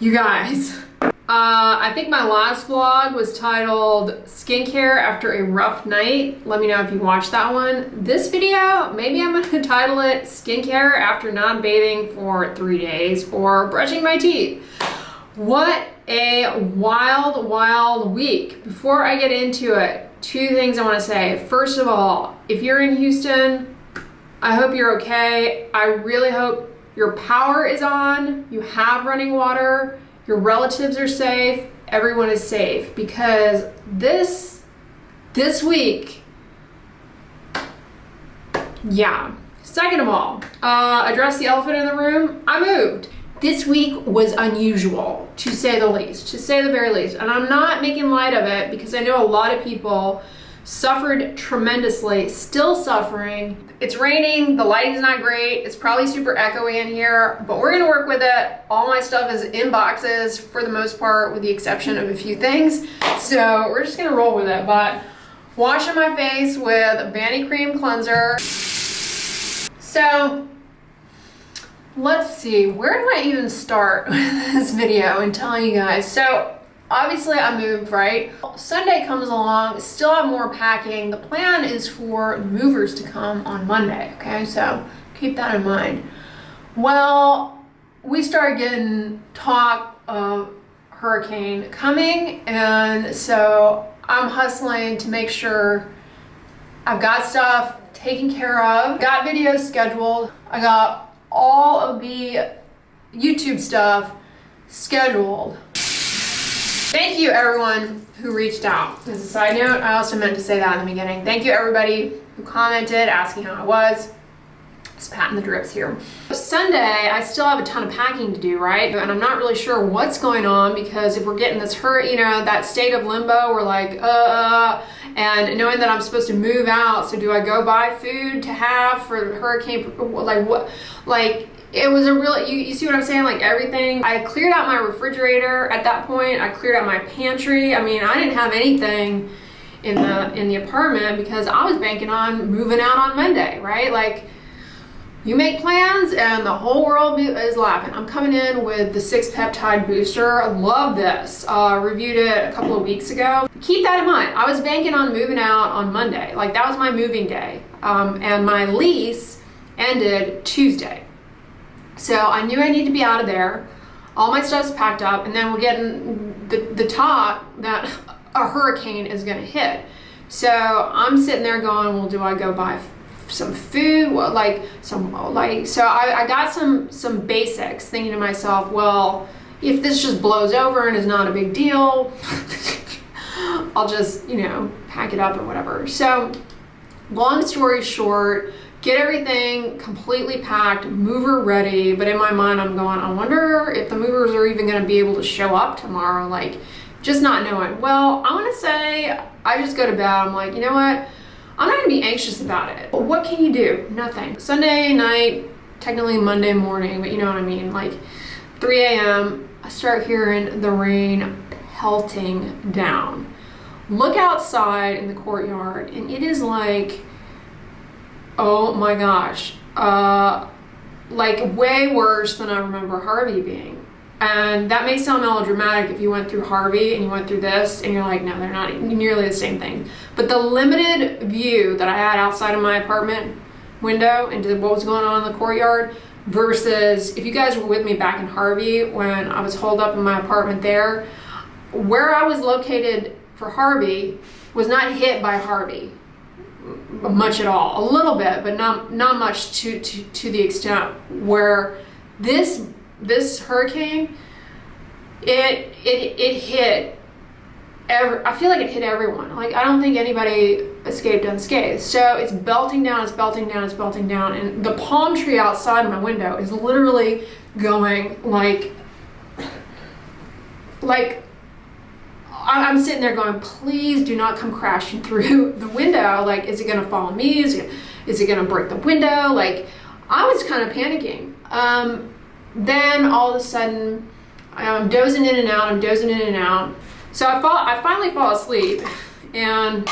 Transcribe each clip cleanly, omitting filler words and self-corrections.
You guys, I think my last vlog was titled Skincare After a Rough Night. Let me know if you watched that one. This video, maybe I'm gonna title it Skincare After Not Bathing for 3 days or Brushing My Teeth. What a wild, wild week. Before I get into it, 2 things I wanna say. First of all, if you're in Houston, I hope you're okay. I really hope your power is on, you have running water, your relatives are safe, everyone is safe, because this week, yeah. Second of all, address the elephant in the room, I moved. This week was unusual, to say the least, to say the very least, and I'm not making light of it because I know a lot of people suffered tremendously, still suffering. It's raining, the lighting's not great, it's probably super echoey in here, but we're gonna work with it. All my stuff is in boxes for the most part, with the exception of a few things. So we're just gonna roll with it, but washing my face with Vanity Cream Cleanser. So let's see, where do I even start with this video and telling you guys? So obviously I moved, right? Sunday comes along, still have more packing. The plan is for movers to come on Monday, okay? So keep that in mind. Well, we started getting talk of hurricane coming, and so I'm hustling to make sure I've got stuff taken care of, got videos scheduled, I got all of the YouTube stuff scheduled. Thank you everyone who reached out. As a side note, I also meant to say that in the beginning. Thank you everybody who commented, asking how I was. Just patting the drips here. Sunday, I still have a ton of packing to do, right? And I'm not really sure what's going on, because if we're getting this that state of limbo, we're like, and knowing that I'm supposed to move out, so do I go buy food to have for the hurricane? Like what? Like, it was a real, you see what I'm saying? Like everything, I cleared out my refrigerator at that point. I cleared out my pantry. I mean, I didn't have anything in the apartment because I was banking on moving out on Monday, right? Like, you make plans and the whole world is laughing. I'm coming in with the 6 peptide booster. I love this. Reviewed it a couple of weeks ago. Keep that in mind. I was banking on moving out on Monday. Like, that was my moving day. And my lease ended Tuesday. So I knew I needed to be out of there. All my stuff's packed up, and then we're getting the talk that a hurricane is gonna hit. So I'm sitting there going, well, do I go buy some food? So I got some basics, thinking to myself, well, if this just blows over and is not a big deal, I'll just, pack it up or whatever. So long story short, get everything completely packed, mover ready, but in my mind I'm going, I wonder if the movers are even gonna be able to show up tomorrow, like, just not knowing. Well, I wanna say, I just go to bed, I'm like, you know what? I'm not gonna be anxious about it. What can you do? Nothing. Sunday night, technically Monday morning, but you know what I mean, like 3 a.m., I start hearing the rain pelting down. Look outside in the courtyard, and it is like, oh my gosh, like way worse than I remember Harvey being. And that may sound melodramatic if you went through Harvey and you went through this and you're like, no, they're not nearly the same thing. But the limited view that I had outside of my apartment window into what was going on in the courtyard versus, if you guys were with me back in Harvey when I was holed up in my apartment there, where I was located for Harvey was not hit by Harvey much at all. A little bit, but not much to the extent where this hurricane, it hit I feel like it hit everyone. Like, I don't think anybody escaped unscathed. So it's belting down, it's belting down, it's belting down, and the palm tree outside my window is literally going like I'm sitting there going, please do not come crashing through the window. Like, is it gonna follow me? Is it gonna break the window? Like, I was kind of panicking. Then all of a sudden, I'm dozing in and out. So I finally fall asleep, and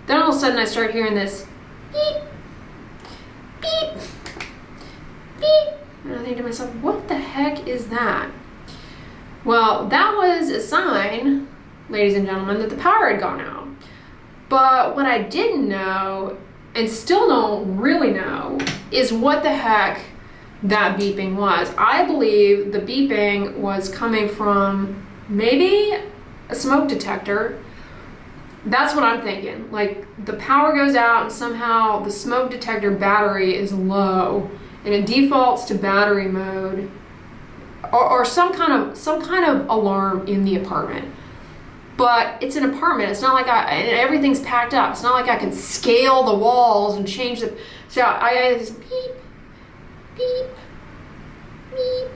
then all of a sudden I start hearing this beep, beep, beep. And I think to myself, what the heck is that? Well, that was a sign, ladies and gentlemen, that the power had gone out. But what I didn't know, and still don't really know, is what the heck that beeping was. I believe the beeping was coming from maybe a smoke detector. That's what I'm thinking. Like, the power goes out and somehow the smoke detector battery is low and it defaults to battery mode, or some kind of alarm in the apartment. But it's an apartment. It's not like and everything's packed up. It's not like I can scale the walls and change the. So I had this beep, beep, beep.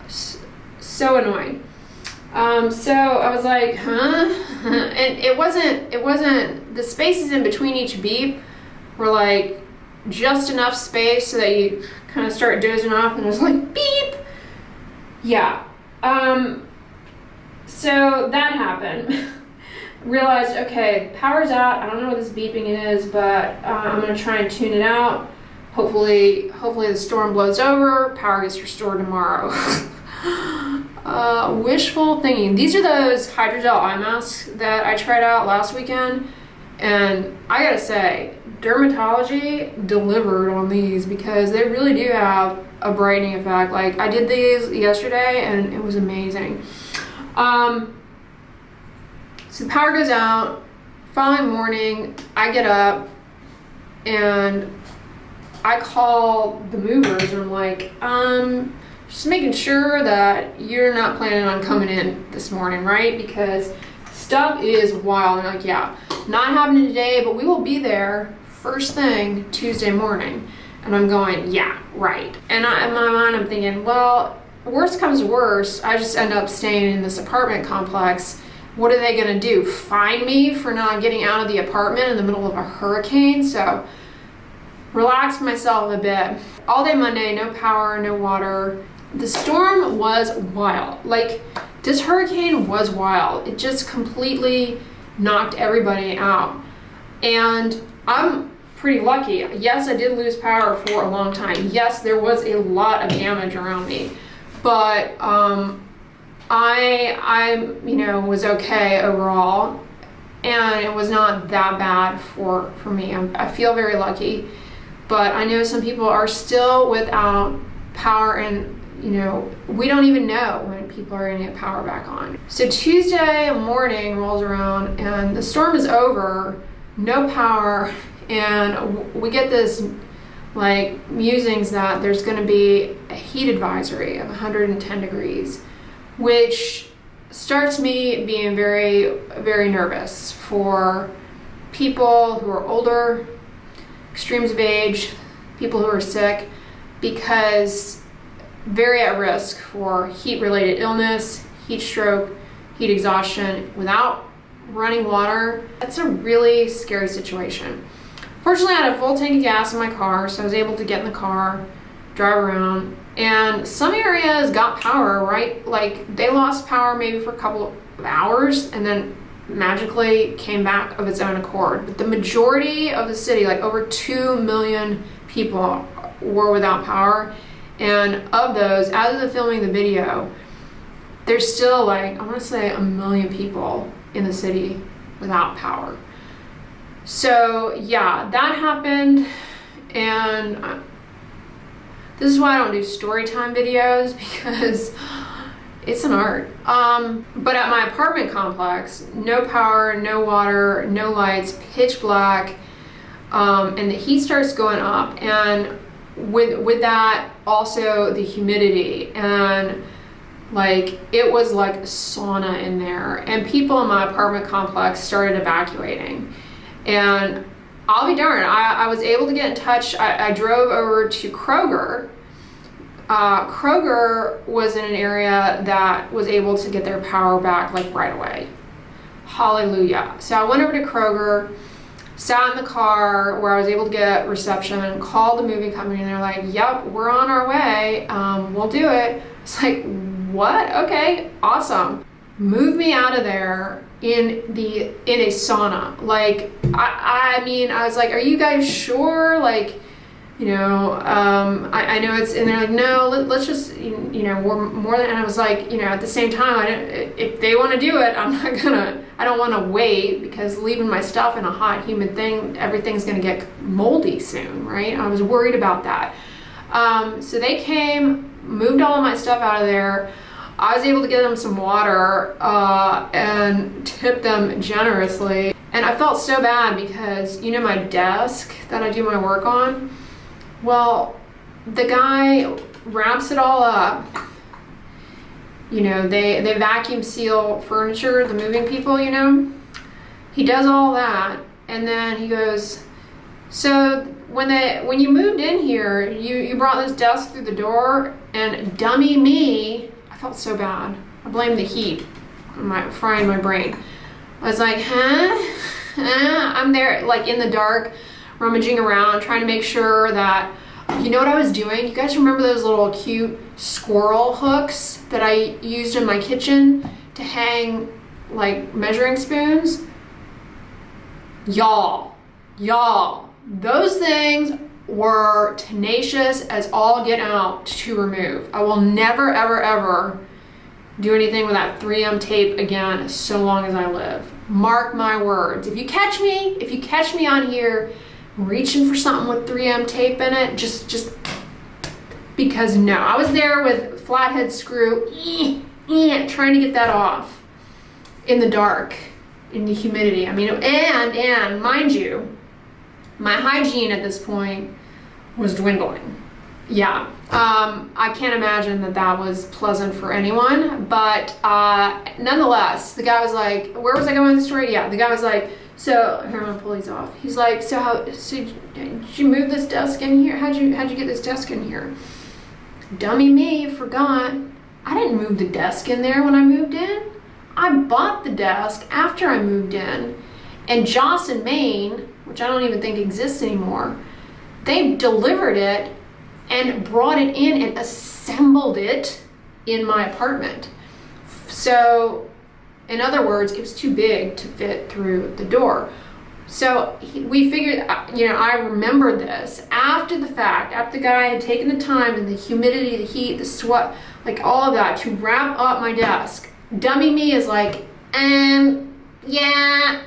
So annoying. So I was like, huh? And it wasn't, the spaces in between each beep were like just enough space so that you kind of start dozing off, and it was like, beep. Yeah. So that happened. Realized, okay, power's out. I don't know what this beeping is, but I'm gonna try and tune it out. Hopefully the storm blows over, power gets restored tomorrow. Wishful thinking. These are those hydrogel eye masks that I tried out last weekend, and I gotta say, Dermatology delivered on these because they really do have a brightening effect. Like, I did these yesterday and it was amazing. So the power goes out. Following morning, I get up and I call the movers and I'm like, just making sure that you're not planning on coming in this morning, right? Because stuff is wild. And they're like, yeah, not happening today, but we will be there first thing Tuesday morning. And I'm going, yeah, right. And in my mind, I'm thinking, well, worst comes to worst, I just end up staying in this apartment complex. What are they gonna do? Fine me for not getting out of the apartment in the middle of a hurricane? So relaxed myself a bit. All day Monday, no power, no water. The storm was wild. Like, this hurricane was wild. It just completely knocked everybody out. And I'm pretty lucky. Yes, I did lose power for a long time. Yes, there was a lot of damage around me. But I was okay overall, and it was not that bad for me. I feel very lucky, but I know some people are still without power, and we don't even know when people are gonna get power back on. So Tuesday morning rolls around and the storm is over, no power, and we get this like musings that there's going to be a heat advisory of 110 degrees, which starts me being very, very nervous for people who are older, extremes of age, people who are sick, because very at risk for heat-related illness, heat stroke, heat exhaustion without running water. That's a really scary situation. Fortunately, I had a full tank of gas in my car, so I was able to get in the car, drive around, and some areas got power, right? Like, they lost power maybe for a couple of hours and then magically came back of its own accord. But the majority of the city, like over 2 million people, were without power. And of those, as of the filming the video, there's still like, I want to say 1 million people in the city without power. So yeah, that happened, and this is why I don't do story time videos, because it's an art. But at my apartment complex, no power, no water, no lights, pitch black, and the heat starts going up, and with that also the humidity, and like it was like a sauna in there, and people in my apartment complex started evacuating. And I'll be darned, I was able to get in touch. I drove over to Kroger. Kroger was in an area that was able to get their power back like right away. Hallelujah. So I went over to Kroger, sat in the car where I was able to get reception, called the moving company, and they're like, yep, we're on our way, we'll do it. It's like, what? Okay, awesome. Move me out of there in a sauna. Like, I mean, I was like, are you guys sure? Like, I know it's, and they're like, no, let's just, we're more than, and I was like, at the same time, if they want to do it, I don't want to wait, because leaving my stuff in a hot, humid thing, everything's going to get moldy soon, right? I was worried about that. So they came, moved all of my stuff out of there. I was able to get them some water, and tip them generously. And I felt so bad because, my desk that I do my work on, well, the guy wraps it all up. They vacuum seal furniture, the moving people, He does all that, and then he goes, so when you moved in here, you brought this desk through the door, and dummy me, I felt so bad. I blamed the heat, frying my brain. I was like, huh? I'm there, like, in the dark, rummaging around, trying to make sure that, you know what I was doing? You guys remember those little cute squirrel hooks that I used in my kitchen to hang, like, measuring spoons? Y'all, those things were tenacious as all get out to remove. I will never, ever, ever do anything with that 3M tape again so long as I live. Mark my words. If you catch me on here reaching for something with 3M tape in it, just because no. I was there with flathead screw, trying to get that off in the dark, in the humidity. I mean, and mind you, my hygiene at this point was dwindling. Yeah, I can't imagine that was pleasant for anyone, but nonetheless, the guy was like, where was I going with the story? Yeah, the guy was like, so, here, I'm gonna pull these off. He's like, so did you move this desk in here? How'd you get this desk in here? Dummy me, forgot. I didn't move the desk in there when I moved in. I bought the desk after I moved in, and Joss in Maine, which I don't even think exists anymore, they delivered it and brought it in and assembled it in my apartment. So, in other words, it was too big to fit through the door. So we figured, I remembered this after the fact, after the guy had taken the time and the humidity, the heat, the sweat, like all of that to wrap up my desk. Dummy me is like, yeah,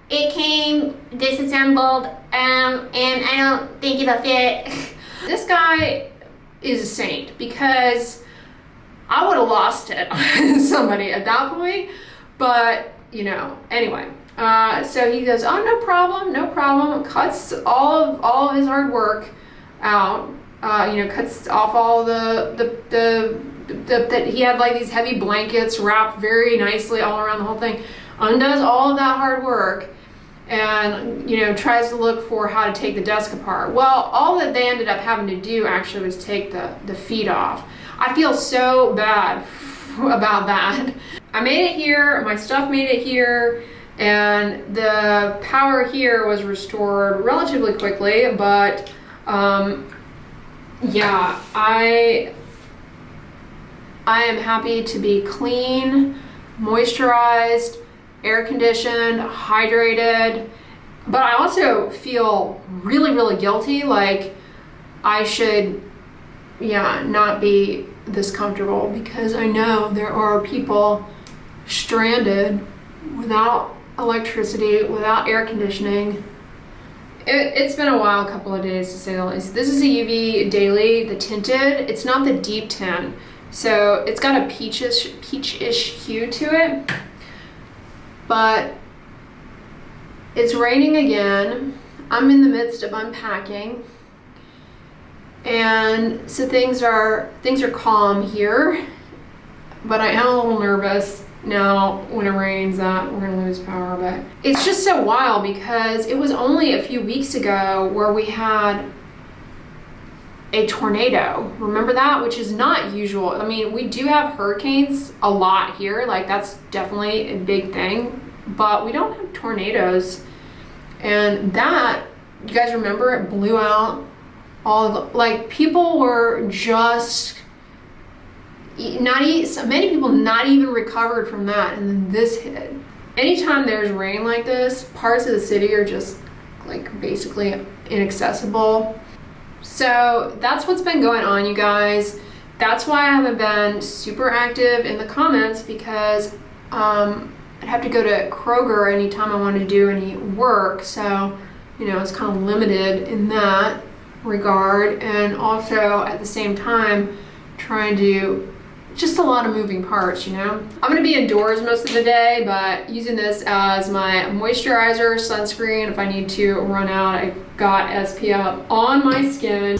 it came disassembled, and I don't think it'll fit. This guy is a saint, because I would have lost it on somebody at that point. But, anyway, so he goes, oh, no problem, cuts all of his hard work out, cuts off all that he had, like, these heavy blankets wrapped very nicely all around the whole thing, undoes all of that hard work, and, tries to look for how to take the desk apart. Well, all that they ended up having to do actually was take the feet off. I feel so bad about that. I made it here, my stuff made it here, and the power here was restored relatively quickly, but yeah, I am happy to be clean, moisturized, air conditioned, hydrated, but I also feel really, really guilty, like I should, not be this comfortable, because I know there are people stranded without electricity, without air conditioning. It's been a wild couple of days, to say the least. This is a UV Daily, the tinted. It's not the deep tint, so it's got a peachish hue to it. But it's raining again. I'm in the midst of unpacking, and so things are calm here. But I am a little nervous now when it rains that we're gonna lose power. But it's just so wild, because it was only a few weeks ago where we had a tornado. Remember that? Which is not usual. I mean, we do have hurricanes a lot here, like that's definitely a big thing, but we don't have tornadoes. And that, you guys remember, it blew out all the, like, people were just many people not even recovered from that, and then this hit. Anytime there's rain like this, parts of the city are just like basically inaccessible. So that's what's been going on, you guys. That's why I haven't been super active in the comments, because I'd have to go to Kroger anytime I wanted to do any work. So, you know, it's kind of limited in that regard. And also at the same time, trying to just a lot of moving parts, you know. I'm gonna be indoors most of the day, but using this as my moisturizer, sunscreen. If I need to run out, I got SPF on my skin.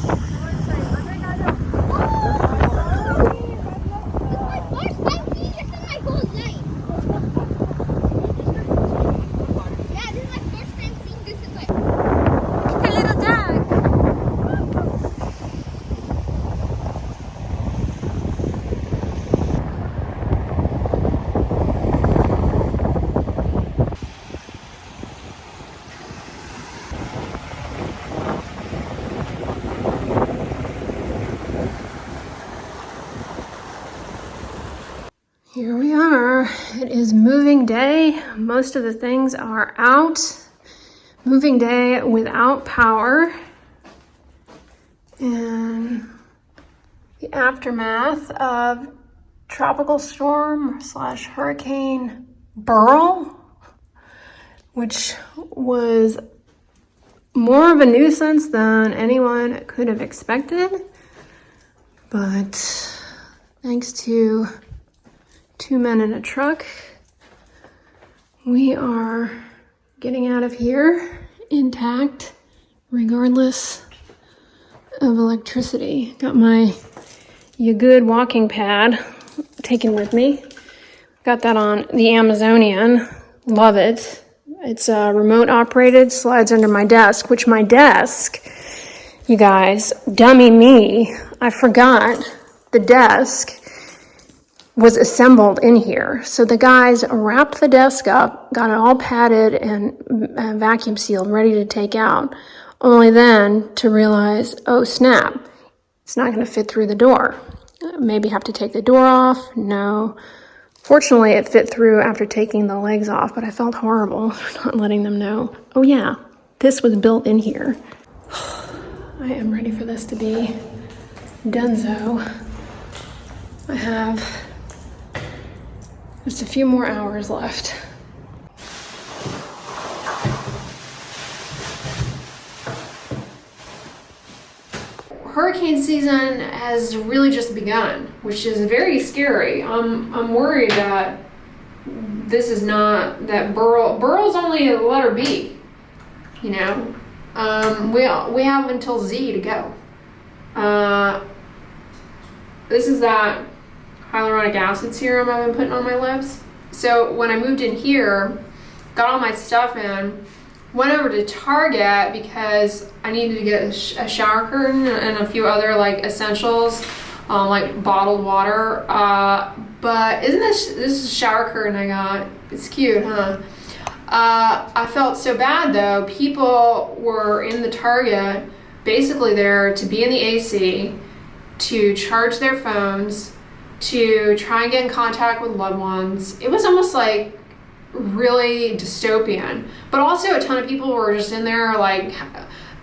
Here we are. It is moving day. Most of the things are out. Moving day without power. And the aftermath of tropical storm / hurricane Beryl, which was more of a nuisance than anyone could have expected. But thanks to 2 men in a truck, we are getting out of here intact, regardless of electricity. Got my You Good walking pad taken with me. Got that on the Amazonian. Love it. It's remote operated, slides under my desk, which my desk, you guys, dummy me, I forgot the desk was assembled in here. So the guys wrapped the desk up, got it all padded and vacuum sealed, ready to take out. Only then to realize, oh snap, it's not gonna fit through the door. Maybe have to take the door off. No. Fortunately, it fit through after taking the legs off, but I felt horrible for not letting them know. Oh yeah, this was built in here. I am ready for this to be donezo. I have just a few more hours left. Hurricane season has really just begun, which is very scary. I'm worried that this is not, that Burl's only a letter B, you know. We have until Z to go. This is that hyaluronic acid serum I've been putting on my lips. So when I moved in here, got all my stuff in, went over to Target because I needed to get a shower curtain and a few other like essentials, like bottled water. But isn't this is a shower curtain I got? It's cute, huh? I felt so bad though. People were in the Target basically there to be in the AC, to charge their phones, to try and get in contact with loved ones. It was almost like really dystopian, but also a ton of people were just in there, like,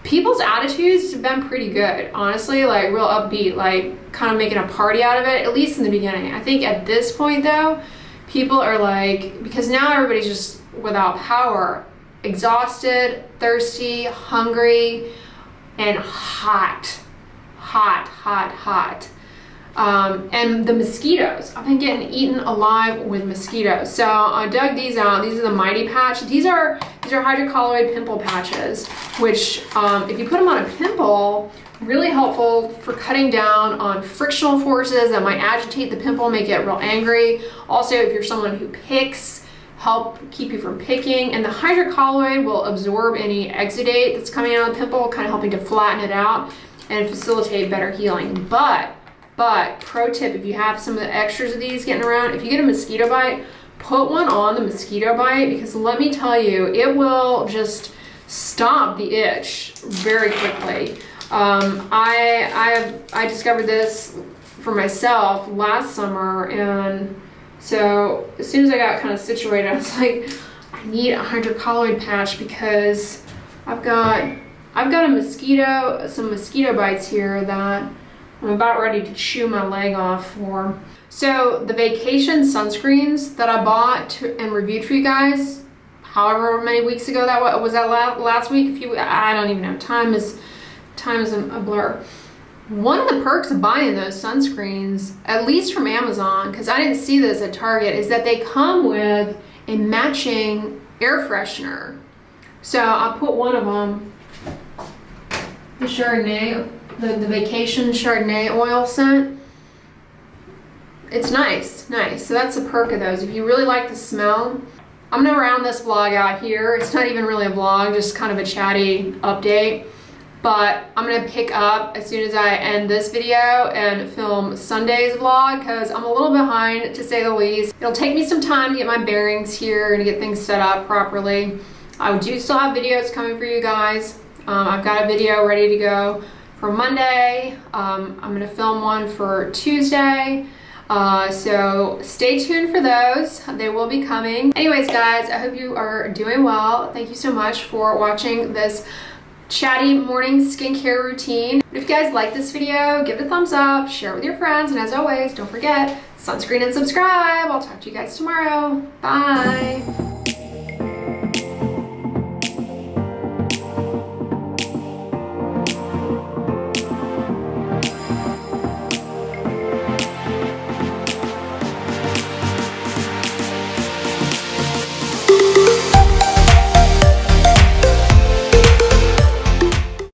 people's attitudes have been pretty good, honestly, like real upbeat, like kind of making a party out of it, at least in the beginning. I think at this point though, people are like, because now everybody's just without power, exhausted, thirsty, hungry, and hot. And the mosquitoes, I've been getting eaten alive with mosquitoes. So I dug these out. These are the Mighty Patch. These are hydrocolloid pimple patches, which if you put them on a pimple, really helpful for cutting down on frictional forces that might agitate the pimple, make it real angry. Also, if you're someone who picks, help keep you from picking. And the hydrocolloid will absorb any exudate that's coming out of the pimple, kind of helping to flatten it out and facilitate better healing. But pro tip, if you have some of the extras of these getting around, if you get a mosquito bite, put one on the mosquito bite, because let me tell you, it will just stop the itch very quickly. I discovered this for myself last summer, and so as soon as I got kind of situated, I was like, I need a hydrocolloid patch because I've got I've got some mosquito bites here that I'm about ready to chew my leg off for. So the vacation sunscreens that I bought and reviewed for you guys, however many weeks ago that was that last week? I don't even know. Time is a blur. One of the perks of buying those sunscreens, at least from Amazon, because I didn't see this at Target, is that they come with a matching air freshener. So I put one of them, the Chardonnay, the Vacation Chardonnay oil scent. It's nice. So that's a perk of those. If you really like the smell, I'm gonna round this vlog out here. It's not even really a vlog, just kind of a chatty update. But I'm gonna pick up as soon as I end this video and film Sunday's vlog, because I'm a little behind, to say the least. It'll take me some time to get my bearings here and to get things set up properly. I do still have videos coming for you guys. I've got a video ready to go for Monday. I'm gonna film one for Tuesday. So stay tuned for those. They will be coming. Anyways, guys, I hope you are doing well. Thank you so much for watching this chatty morning skincare routine. If you guys like this video, give it a thumbs up, share it with your friends, and as always, don't forget, sunscreen and subscribe. I'll talk to you guys tomorrow. Bye.